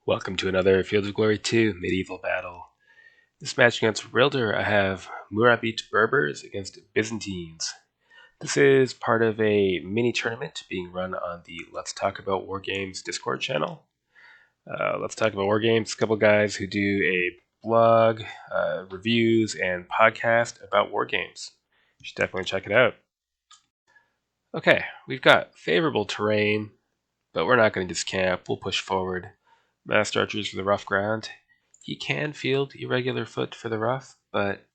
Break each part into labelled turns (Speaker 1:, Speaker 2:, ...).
Speaker 1: Welcome to another Fields of Glory 2 medieval battle. This match against Rilder, I have Murabit Berbers against Byzantines. This is part of a mini tournament being run on the Let's Talk About Wargames Discord channel. Let's Talk About Wargames, a couple guys who do a blog, reviews, and podcast about wargames. You should definitely check it out. Okay, we've got favorable terrain, but we're not going to discamp. We'll push forward. Master archers for the rough ground. He can field irregular foot for the rough, but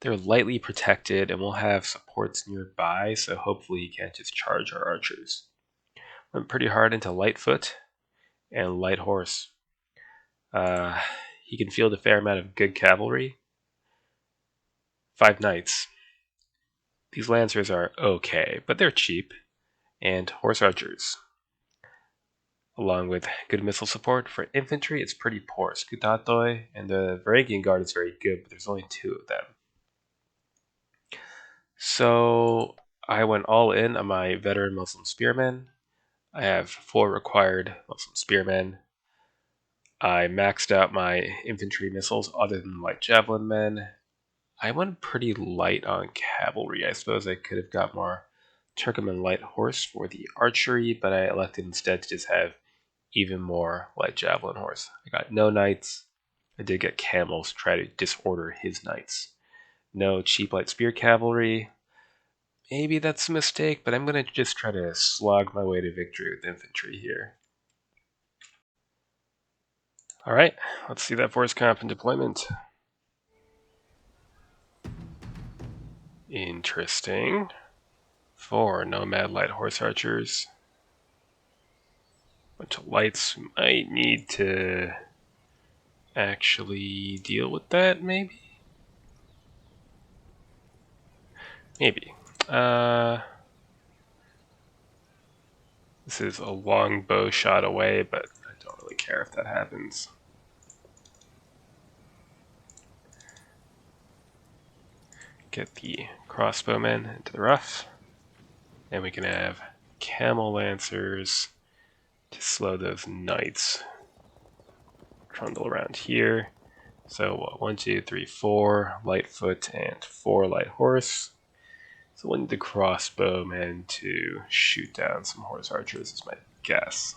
Speaker 1: they're lightly protected and we'll have supports nearby, so hopefully he can't just charge our archers. Went pretty hard into light foot and light horse. He can field a fair amount of good cavalry. 5 knights. These lancers are okay, but they're cheap. And horse archers. Along with good missile support. For infantry, it's pretty poor. Scutatoi and the Varangian Guard is very good, but there's only 2 of them. So I went all in on my veteran Muslim spearmen. I have 4 required Muslim spearmen. I maxed out my infantry missiles other than light javelin men. I went pretty light on cavalry. I suppose I could have got more Turkoman light horse for the archery, but I elected instead to just have even more light javelin horse. I got no knights. I did get camels to try to disorder his knights. No cheap light spear cavalry. Maybe that's a mistake, but I'm going to just try to slog my way to victory with infantry here. Alright, let's see that force comp in deployment. Interesting. 4 nomad light horse archers. Bunch of lights. Might need to actually deal with that, maybe? Maybe. This is a long bow shot away, but I don't really care if that happens. Get the crossbowmen into the rough, and we can have camel lancers to slow those knights. Trundle around here. So 1, 2, 3, 4 light foot and 4 light horse. So we'll need the crossbowmen to shoot down some horse archers is my guess.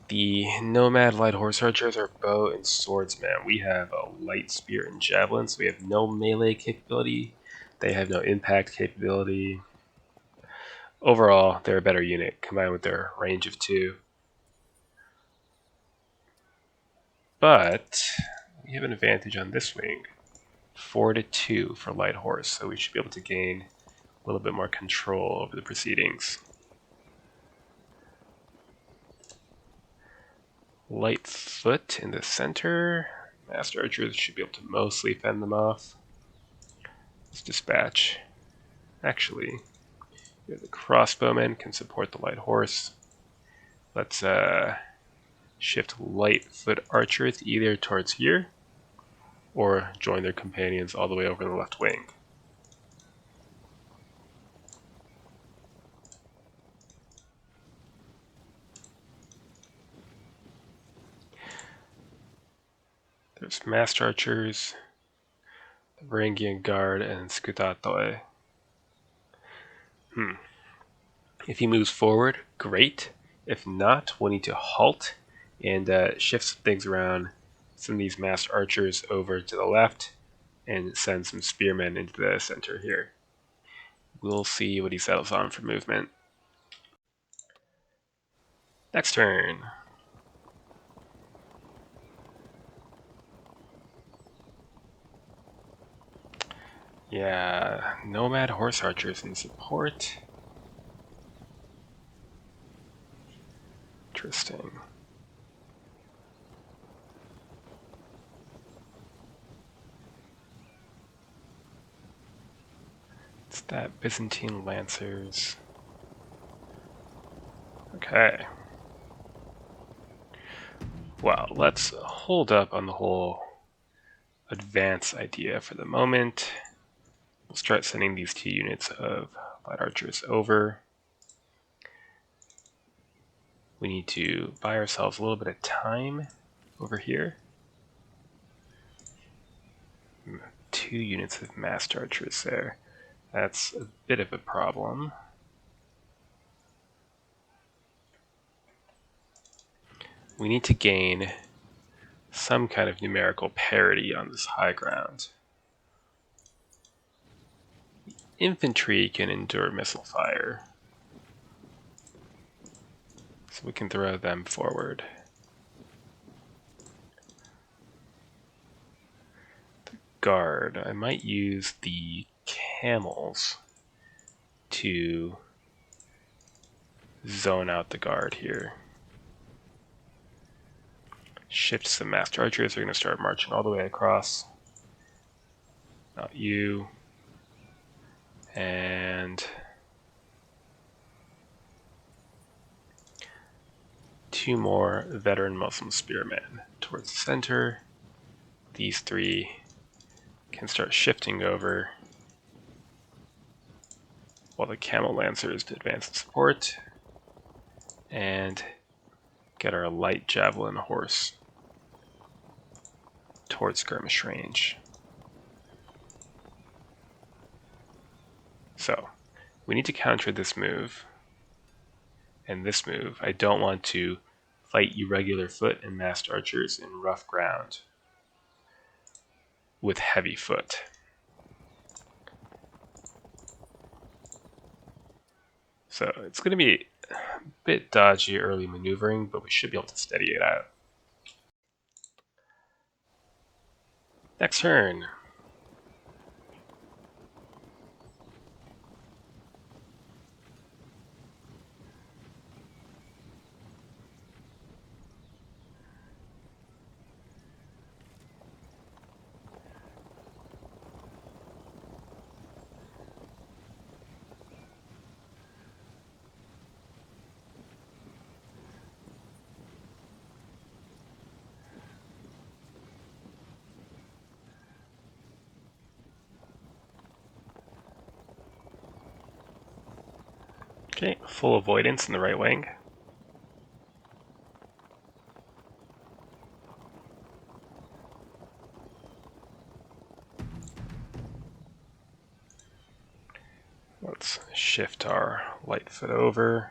Speaker 1: The nomad light horse archers are bow and swordsman. We have a light spear and javelin, so we have no melee capability. They have no impact capability. Overall, they're a better unit, combined with their range of 2. But we have an advantage on this wing. 4-2 for light horse, so we should be able to gain a little bit more control over the proceedings. Light foot in the center. Master archers should be able to mostly fend them off. Let's dispatch. Actually, the crossbowmen can support the light horse. Let's shift light foot archers either towards here or join their companions all the way over the left wing. There's Master Archers, the Varangian Guard, and Scutatoi. If he moves forward, great. If not, we'll need to halt and shift some things around. Some of these Master Archers over to the left and send some Spearmen into the center here. We'll see what he settles on for movement. Next turn. Yeah, nomad horse archers in support. Interesting. It's that Byzantine lancers. Okay. Well, let's hold up on the whole advance idea for the moment. We'll start sending these 2 units of light archers over. We need to buy ourselves a little bit of time over here. 2 units of massed archers there. That's a bit of a problem. We need to gain some kind of numerical parity on this high ground. Infantry can endure missile fire, so we can throw them forward. The guard, I might use the camels to zone out the guard here. Shift some massed archers, are going to start marching all the way across. Not you. And 2 more veteran Muslim spearmen towards the center. These 3 can start shifting over while the camel lancers advance in support and get our light javelin horse towards skirmish range. So we need to counter this move and this move. I don't want to fight irregular foot and massed archers in rough ground with heavy foot. So it's going to be a bit dodgy early maneuvering, but we should be able to steady it out. Next turn. Okay, full avoidance in the right wing. Let's shift our light foot over.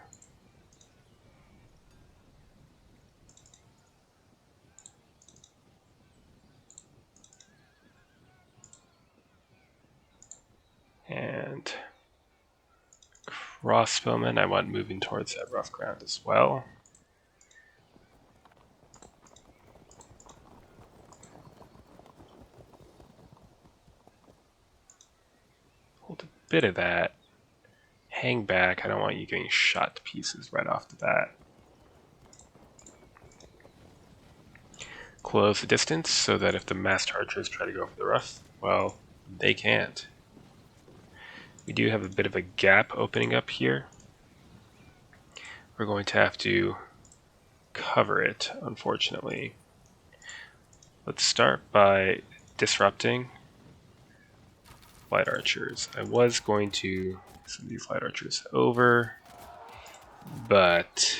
Speaker 1: And crossbowmen, I want moving towards that rough ground as well. Hold a bit of that. Hang back, I don't want you getting shot to pieces right off the bat. Close the distance so that if the massed archers try to go for the rough, well, they can't. We do have a bit of a gap opening up here. We're going to have to cover it, unfortunately. Let's start by disrupting light archers. I was going to send these light archers over, but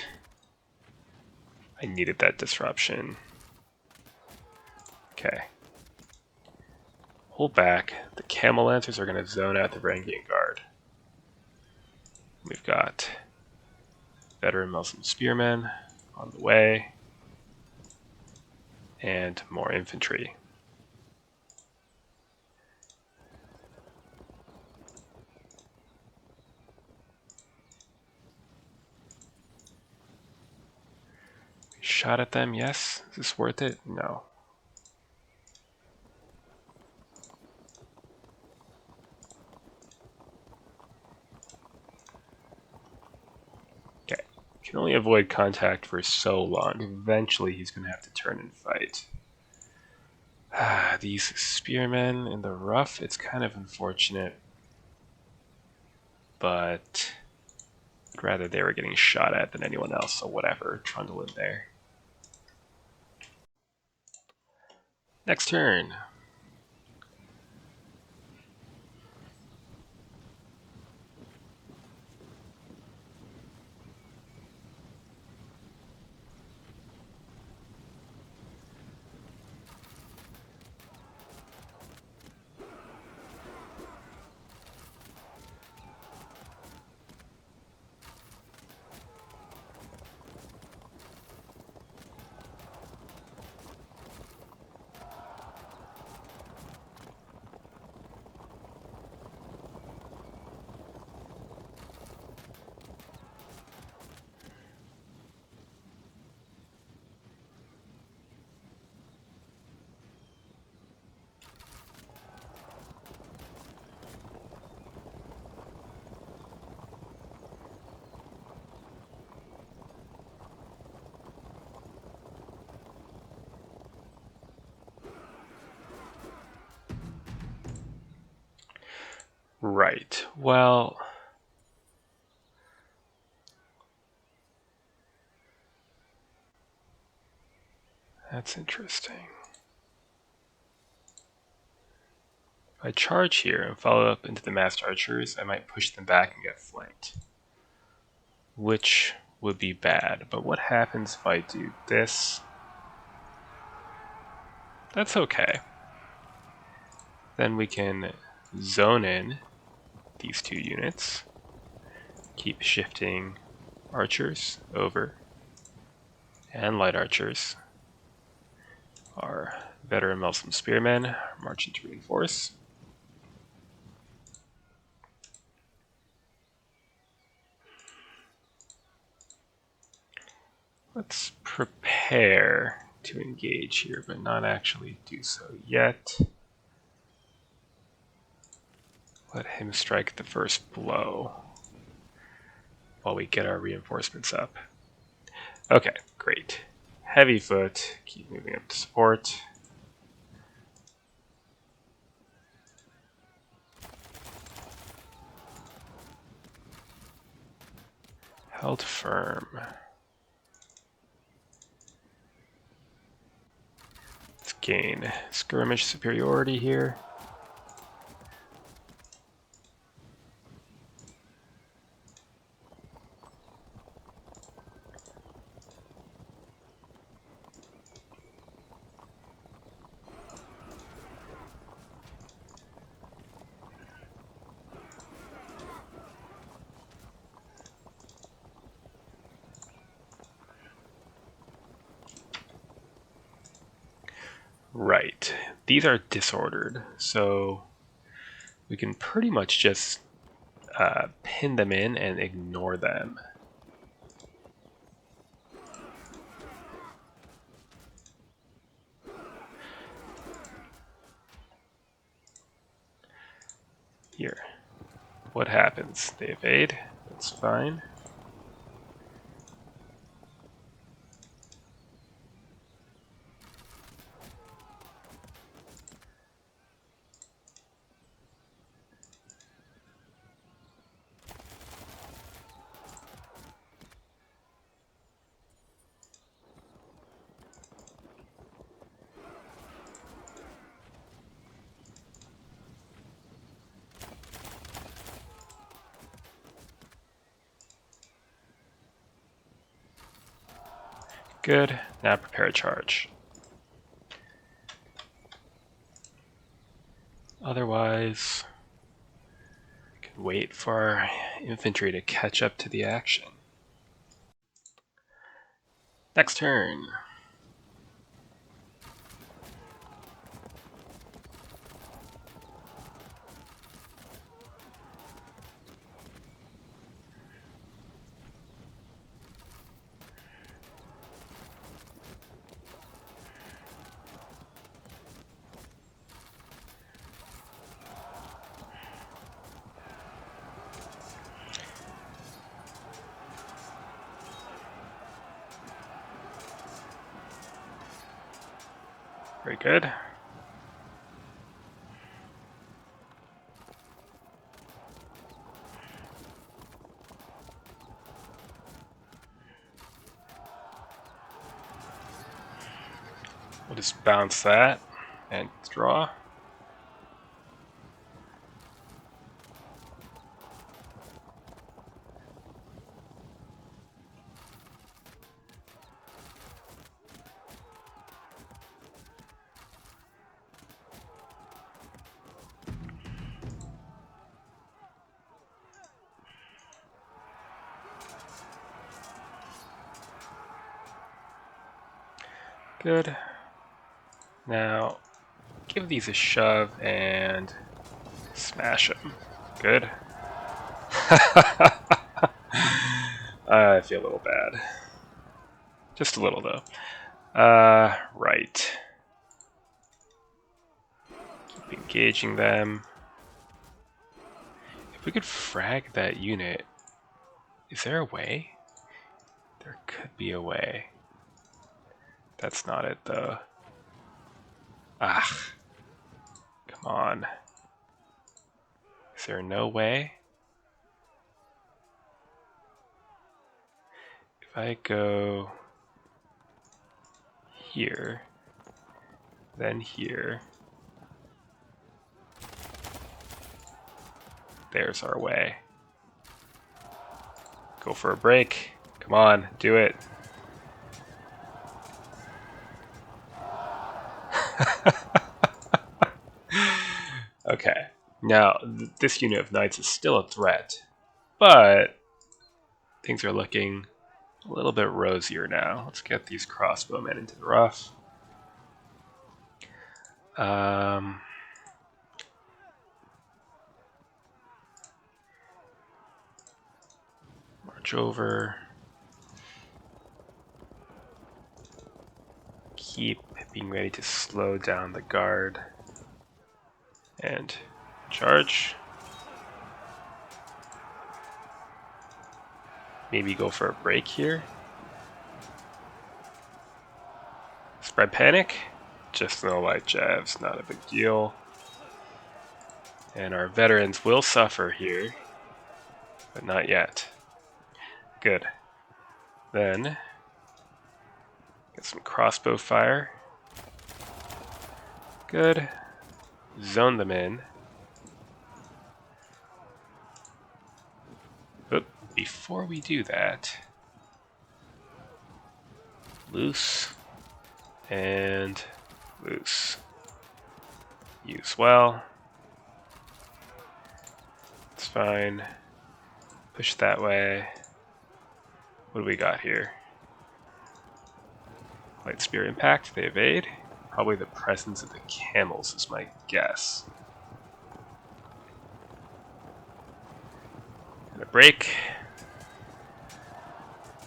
Speaker 1: I needed that disruption. Okay. Hold back. The camel lancers are going to zone out the Varangian guard. We've got veteran Muslim spearmen on the way, and more infantry. Shot at them, yes. Is this worth it? No. Okay. Can only avoid contact for so long. Eventually he's going to have to turn and fight. These spearmen in the rough, it's kind of unfortunate. But I'd rather they were getting shot at than anyone else, so whatever. Trundle in there. Next turn. Right. Well, that's interesting. If I charge here and follow up into the masked archers, I might push them back and get flanked, which would be bad. But what happens if I do this? That's okay. Then we can zone in these two units, keep shifting archers over, and light archers. Our veteran Muslim spearmen marching to reinforce. Let's prepare to engage here, but not actually do so yet. Let him strike the first blow while we get our reinforcements up. Okay, great. Heavy foot, keep moving up to support. Held firm. Let's gain skirmish superiority here. Right. These are disordered, so we can pretty much just pin them in and ignore them. Here. What happens? They evade. That's fine. Good. Now prepare a charge. Otherwise, we can wait for our infantry to catch up to the action. Next turn. Very good. We'll just bounce that and draw. Good. Now, give these a shove and smash them. Good. I feel a little bad. Just a little, though. Right. Keep engaging them. If we could frag that unit, is there a way? There could be a way. That's not it, though. Ah. Come on. Is there no way? If I go here, then here, there's our way. Go for a break. Come on, do it. Okay, now this unit of knights is still a threat, but things are looking a little bit rosier now. Let's get these crossbowmen into the rough. March over. Keep being ready to slow down the guard. And charge. Maybe go for a break here. Spread panic. Just no light jabs, not a big deal. And our veterans will suffer here, but not yet. Good. Then, get some crossbow fire. Good. Zone them in. But before we do that, loose and loose. Use well. It's fine. Push that way. What do we got here? Light spear impact, they evade. Probably the presence of the camels is my guess. And a break.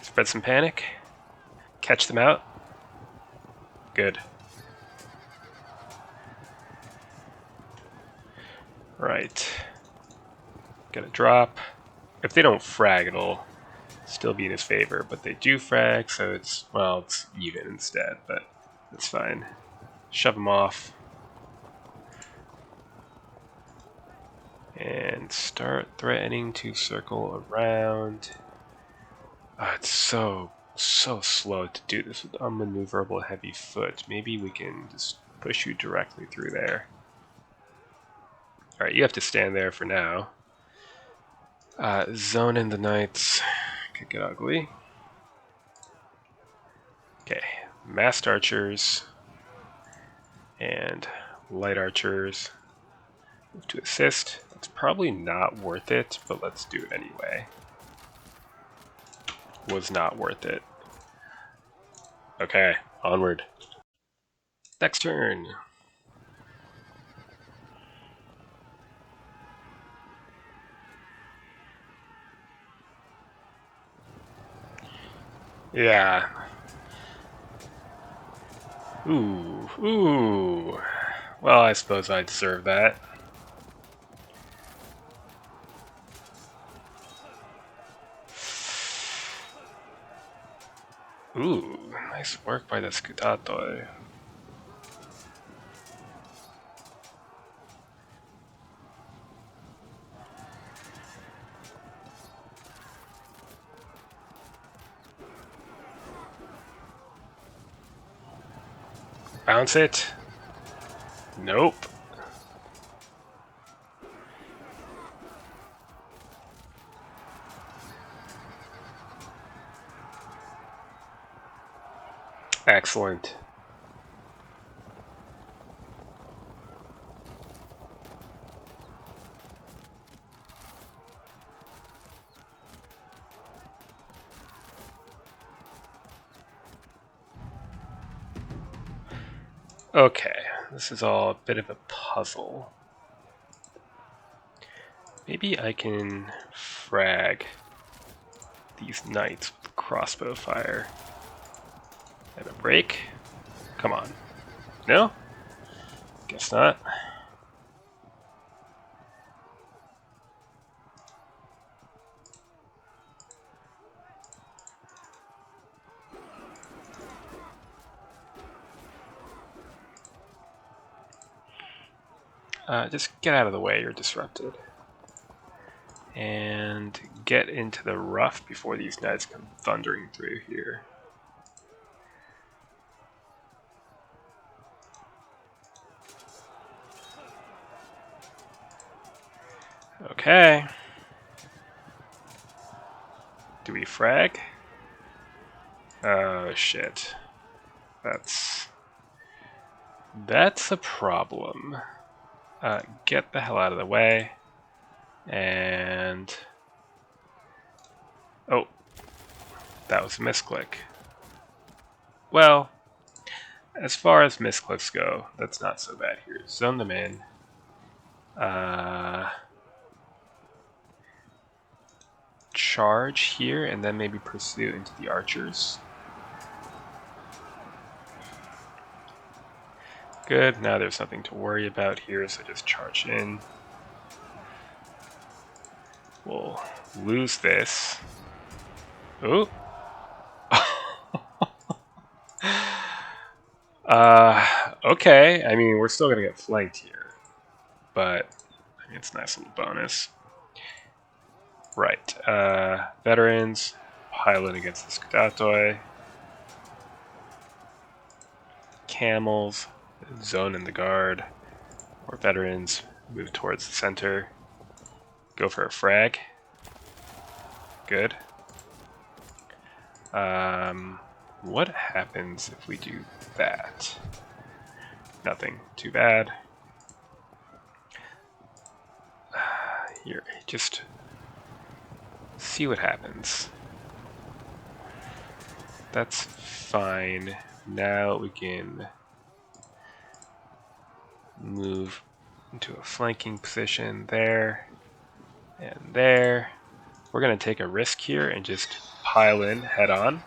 Speaker 1: Spread some panic. Catch them out. Good. Right. Get a drop. If they don't frag, it'll still be in his favor, but they do frag, so it's, well, it's even instead, but that's fine. Shove them off. And start threatening to circle around. It's so slow to do this with unmaneuverable heavy foot. Maybe we can just push you directly through there. Alright, you have to stand there for now. Zone in the knights. Could get ugly. Okay, massed archers and light archers. Move to assist. It's probably not worth it, but let's do it anyway. Was not worth it. Okay, onward. Next turn. Yeah. Ooh. Well, I suppose I deserve that. Ooh, nice work by the Scutato. Bounce it. Nope. Excellent. Okay, this is all a bit of a puzzle. Maybe I can frag these knights with crossbow fire. And a break? Come on. No? Guess not. Just get out of the way, you're disrupted. and get into the rough before these knights come thundering through here. Okay. Do we frag? Oh shit. That's a problem. Get the hell out of the way. And oh, that was a misclick. Well, as far as misclicks go, that's not so bad here. Zone them in. Charge here and then maybe pursue into the archers. Good, now there's nothing to worry about here, so just charge in. We'll lose this. Ooh. Okay, I mean, we're still gonna get flanked here, but I mean, it's a nice little bonus. Right, veterans, pile in against the Scudatoi. Camels, zone in the guard. More veterans, move towards the center. Go for a frag. Good. What happens if we do that? Nothing. Too bad. Here, just see what happens. That's fine. Now we can move into a flanking position there and there. We're going to take a risk here and just pile in head on.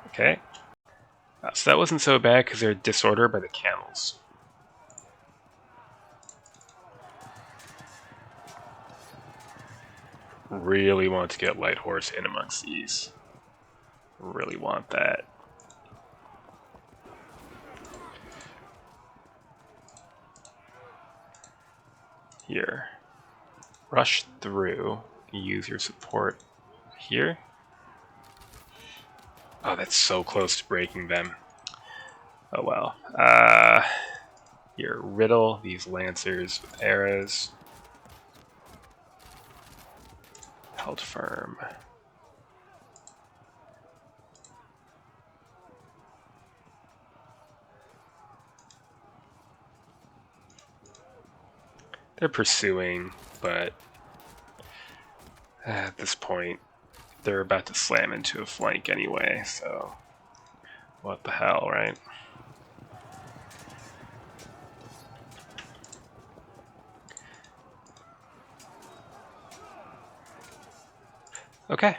Speaker 1: Okay. So that wasn't so bad because they're disordered by the camels. Really want to get light horse in amongst these. Really want that. Here. Rush through. Use your support here. Oh, that's so close to breaking them. Oh well. Here, riddle these lancers with arrows. Held firm. They're pursuing, but at this point, they're about to slam into a flank anyway, so what the hell, right? Okay.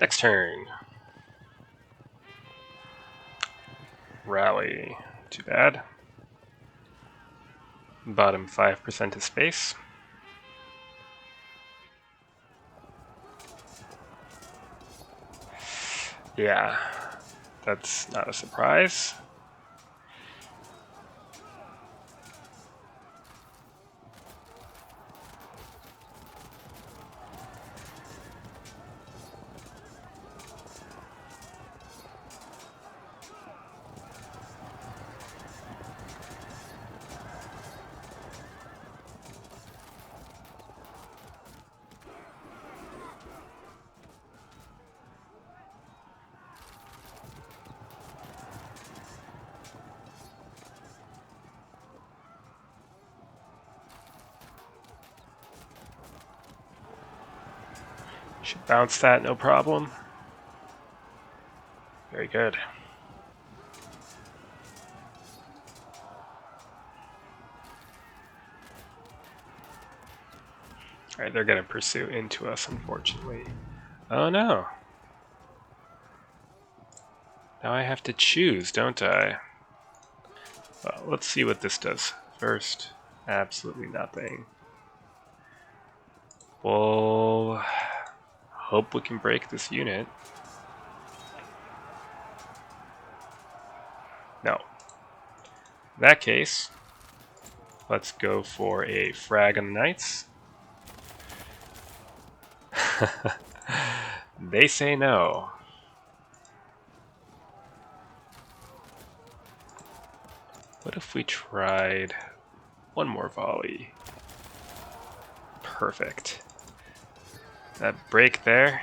Speaker 1: Next turn. Rally. Too bad. Bottom 5% of space. Yeah, that's not a surprise. Should bounce that, no problem. Very good. Alright, they're going to pursue into us, unfortunately. Oh no. Now I have to choose, don't I? Well, let's see what this does. First, absolutely nothing. We'll hope we can break this unit. No. In that case, Let's go for a frag on the knights. They say no. What if we tried one more volley? Perfect. That break there.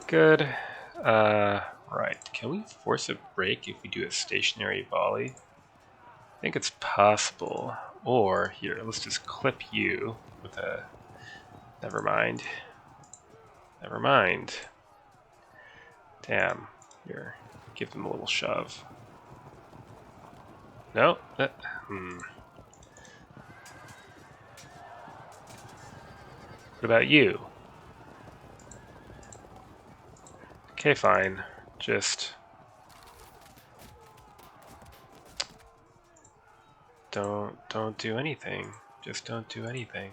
Speaker 1: Good. Right. Can we force a break if we do a stationary volley? I think it's possible. Or, here, let's just clip you with a... Never mind. Never mind. Damn. Here, give them a little shove. No? What about you? Okay, fine. Just... Don't do anything. Just don't do anything.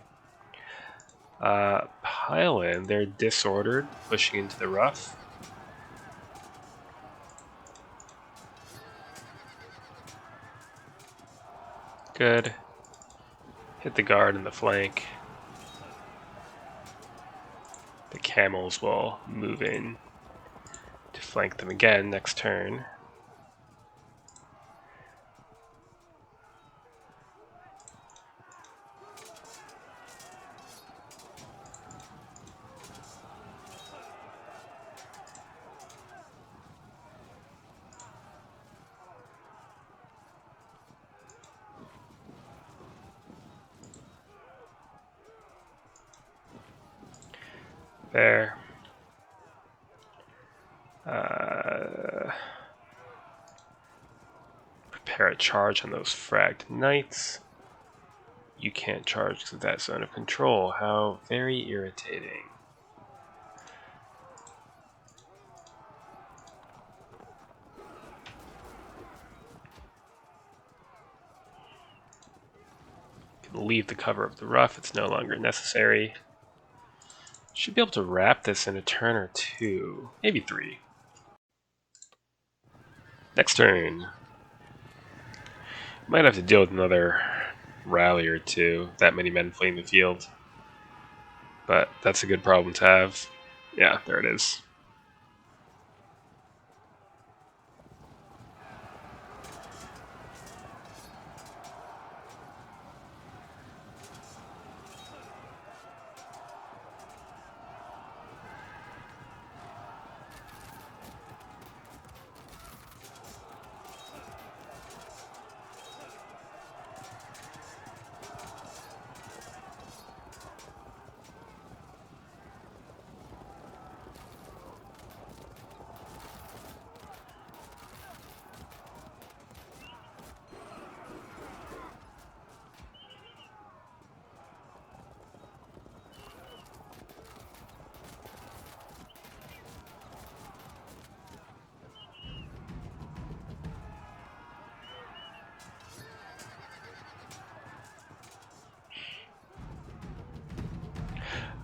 Speaker 1: Pile in. They're disordered, pushing into the rough. Good. Hit the guard in the flank. The camels will move in to flank them again next turn. There. Prepare a charge on those fragged knights. You can't charge because of that zone of control. How very irritating. You can leave the cover of the rough. It's no longer necessary. Should be able to wrap this in a turn or two. Maybe 3. Next turn. Might have to deal with another rally or two. That many men fleeing the field. But that's a good problem to have. Yeah, there it is.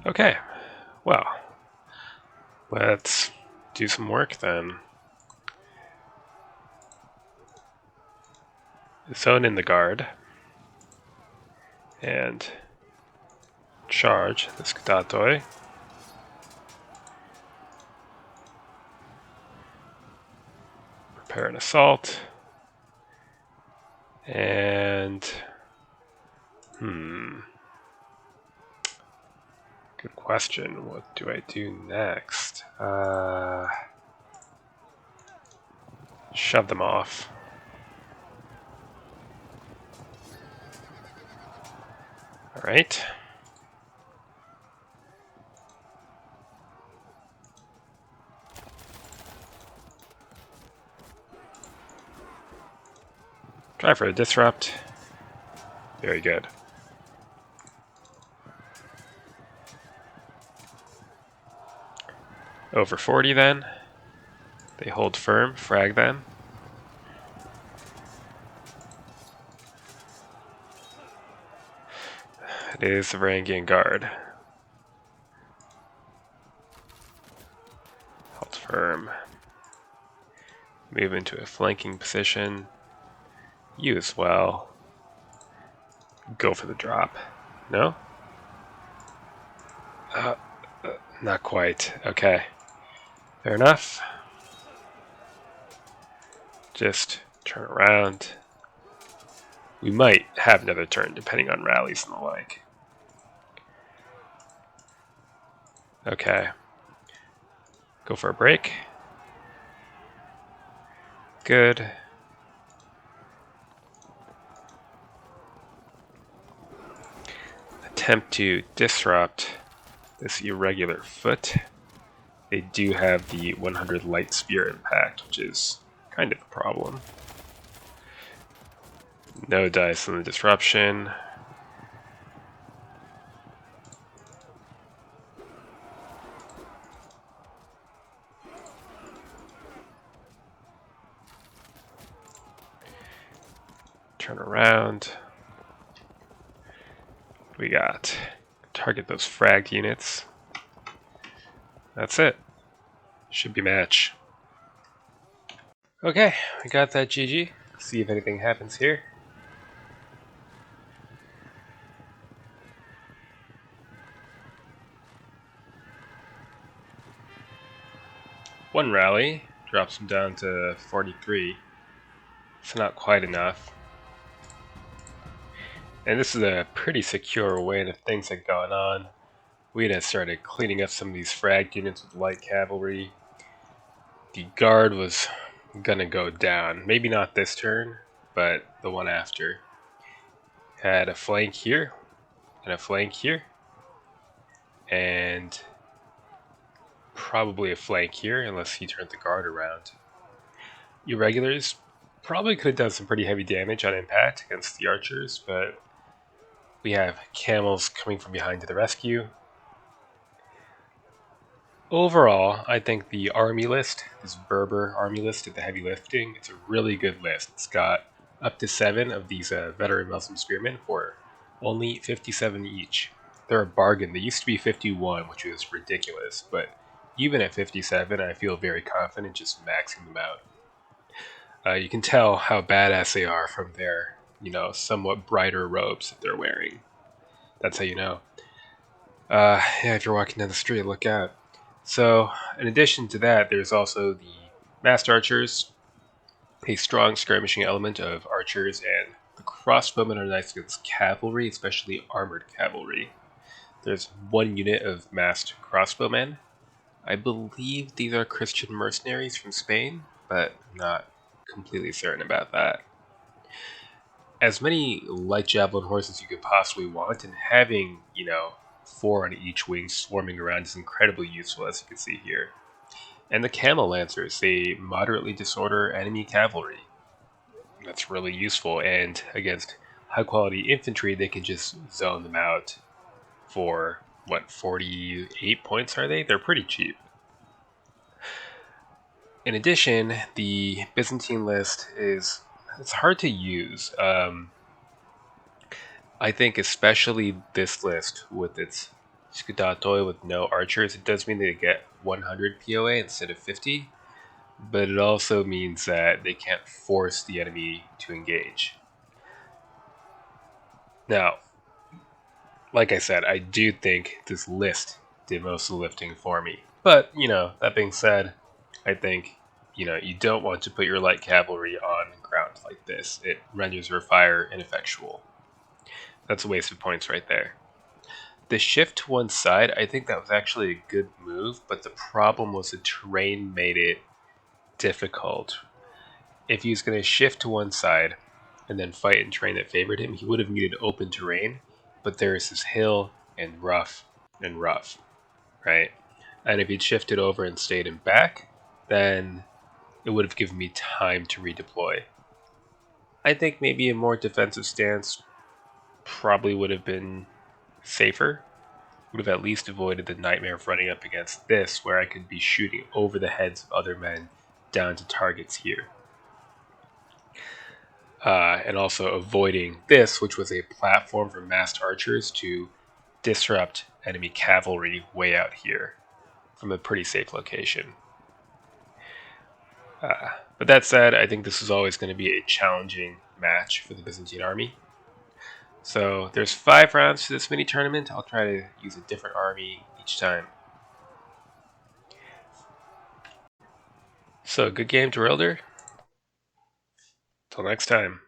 Speaker 1: Okay, well, let's do some work then. Zone in the guard and charge the Scudatoi. Prepare an assault. And good question. What do I do next? Shove them off. All right. Try for a disrupt. Very good. Over 40 then. They hold firm, frag them. It is the Varangian Guard. Hold firm. Move into a flanking position. You as well. Go for the drop. No? Not quite. Okay. Fair enough. Just turn around. We might have another turn depending on rallies and the like. Okay. Go for a break. Good. Attempt to disrupt this irregular foot. They do have the 100 light spear impact, which is kind of a problem. No dice on the disruption. Turn around. We got target those fragged units. That's it. Should be match. Okay, we got that GG. See if anything happens here. One rally drops him down to 43. It's not quite enough. And this is a pretty secure way that things had gone on. We had started cleaning up some of these fragged units with light cavalry. The guard was gonna go down. Maybe not this turn, but the one after. Had a flank here, and a flank here, and probably a flank here, unless he turned the guard around. Irregulars probably could have done some pretty heavy damage on impact against the archers, but we have camels coming from behind to the rescue. Overall, I think the army list, this Berber army list at the heavy lifting, it's a really good list. It's got up to 7 of these veteran Muslim spearmen for only 57 each. They're a bargain. They used to be 51, which was ridiculous, but even at 57, I feel very confident just maxing them out. You can tell how badass they are from their, somewhat brighter robes that they're wearing. That's how you know. Yeah, if you're walking down the street, look out. So, in addition to that, there's also the massed archers, a strong skirmishing element of archers, and the crossbowmen are nice against cavalry, especially armored cavalry. There's one unit of massed crossbowmen. I believe these are Christian mercenaries from Spain, but I'm not completely certain about that. As many light javelin horses you could possibly want, and having, 4 on each wing swarming around is incredibly useful, as you can see here. And the camel lancers, they moderately disorder enemy cavalry. That's really useful, and against high quality infantry, they can just zone them out for, 48 points are they? They're pretty cheap. In addition, the Byzantine list it's hard to use. I think especially this list with its Scudatoi with no archers, it does mean they get 100 POA instead of 50, but it also means that they can't force the enemy to engage. Now, like I said, I do think this list did most of the lifting for me. But, that being said, I think, you don't want to put your light cavalry on ground like this. It renders your fire ineffectual. That's a waste of points right there. The shift to one side, I think that was actually a good move, but the problem was the terrain made it difficult. If he was going to shift to one side and then fight in terrain that favored him, he would have needed open terrain, but there's this hill and rough, right? And if he'd shifted over and stayed in back, then it would have given me time to redeploy. I think maybe a more defensive stance probably would have been safer. Would have at least avoided the nightmare of running up against this, where I could be shooting over the heads of other men down to targets here. And also avoiding this, which was a platform for masked archers to disrupt enemy cavalry way out here from a pretty safe location. But that said, I think this is always going to be a challenging match for the Byzantine army. So there's 5 rounds to this mini tournament. I'll try to use a different army each time. So good game, Gerilder. Till next time.